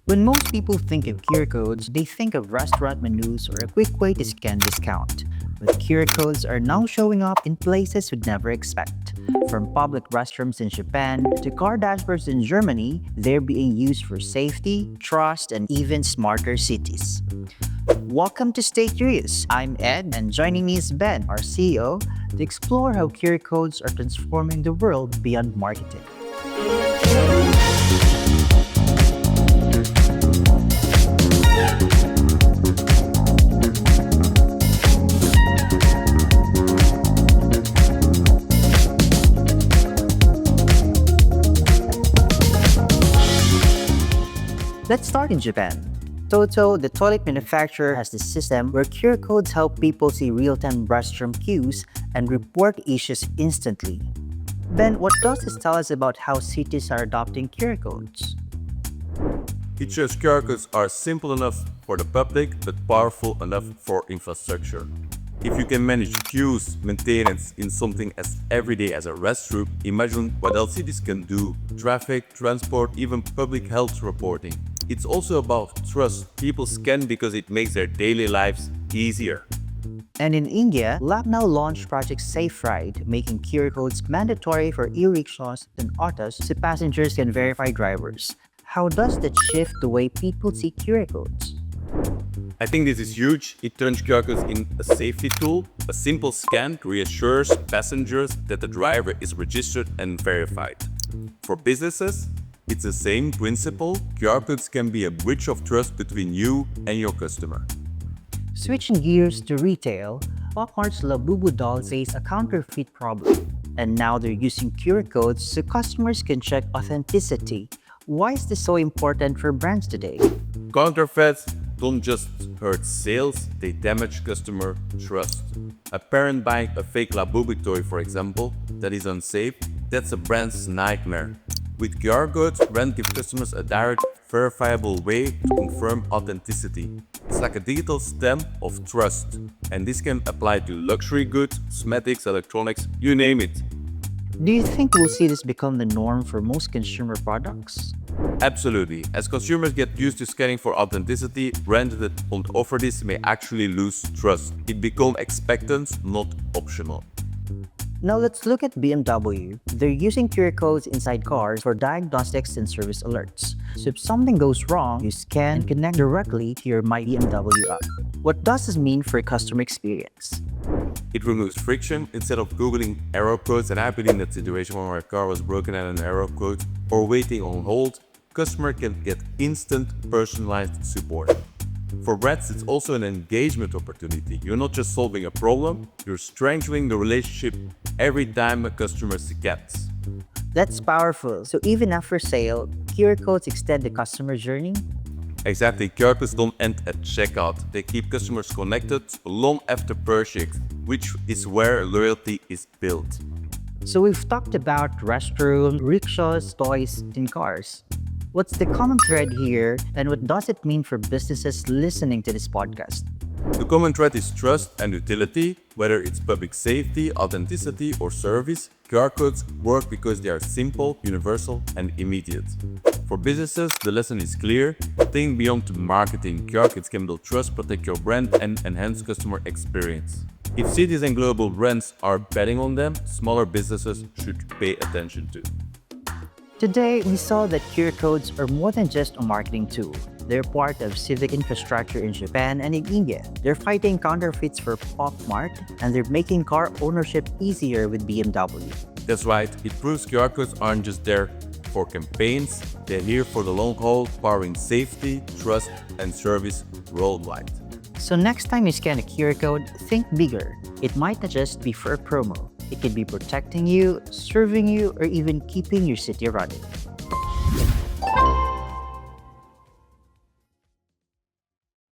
When most people think of QR codes, they think of restaurant menus or a quick way to scan discount. But QR codes are now showing up in places you'd never expect. From public restrooms in Japan to car dashboards in Germany, they're being used for safety, trust, and even smarter cities. Welcome to Stay QRious. I'm Ed, and joining me is Ben, our CEO, to explore how QR codes are transforming the world beyond marketing. Let's start in Japan. TOTO, the toilet manufacturer, has this system where QR codes help people see real-time restroom queues and report issues instantly. Ben, what does this tell us about how cities are adopting QR codes? It shows QR codes are simple enough for the public but powerful enough for infrastructure. If you can manage queues, maintenance in something as everyday as a restroom, imagine what else cities can do: traffic, transport, even public health reporting. It's also about trust. People scan because it makes their daily lives easier. And in India, Lucknow launched Project Safe Ride, making QR codes mandatory for e-rickshaws and autos so passengers can verify drivers. How does that shift the way people see QR codes? I think this is huge. It turns QR codes into a safety tool. A simple scan reassures passengers that the driver is registered and verified. For businesses, it's the same principle. QR codes can be a bridge of trust between you and your customer. Switching gears to retail, Mart's Labubu doll faced a counterfeit problem, and now they're using QR codes so customers can check authenticity. Why is this so important for brands today? Counterfeits don't just hurt sales, they damage customer trust. A parent buying a fake Labubu toy, for example, that is unsafe, that's a brand's nightmare. With QR codes, brands give customers a direct, verifiable way to confirm authenticity. It's like a digital stamp of trust, and this can apply to luxury goods, cosmetics, electronics, you name it. Do you think we'll see this become the norm for most consumer products? Absolutely. As consumers get used to scanning for authenticity, brands that don't offer this may actually lose trust. It becomes expected, not optional. Now let's look at BMW. They're using QR codes inside cars for diagnostics and service alerts. So if something goes wrong, you scan and connect directly to your My BMW app. What does this mean for customer experience? It removes friction. Instead of Googling error codes, and I've been in that situation when my car was broken and an error code, or waiting on hold, customer can get instant personalized support. For brands, it's also an engagement opportunity. You're not just solving a problem, you're strengthening the relationship every time a customer scans. That's powerful. So even after sale, QR codes extend the customer journey? Exactly, QR codes don't end at checkout. They keep customers connected long after purchase, which is where loyalty is built. So we've talked about restroom, rickshaws, toys, and cars. What's the common thread here, and what does it mean for businesses listening to this podcast? The common thread is trust and utility. Whether it's public safety, authenticity, or service, QR codes work because they are simple, universal, and immediate. For businesses, the lesson is clear. Think beyond marketing. QR codes can build trust, protect your brand, and enhance customer experience. If cities and global brands are betting on them, smaller businesses should pay attention to. Today, we saw that QR codes are more than just a marketing tool. They're part of civic infrastructure in Japan and in India. They're fighting counterfeits for Mart, and they're making car ownership easier with BMW. That's right, it proves QR codes aren't just there for campaigns, they're here for the long haul, powering safety, trust, and service worldwide. So next time you scan a QR code, think bigger. It might not just be for a promo. It could be protecting you, serving you, or even keeping your city running.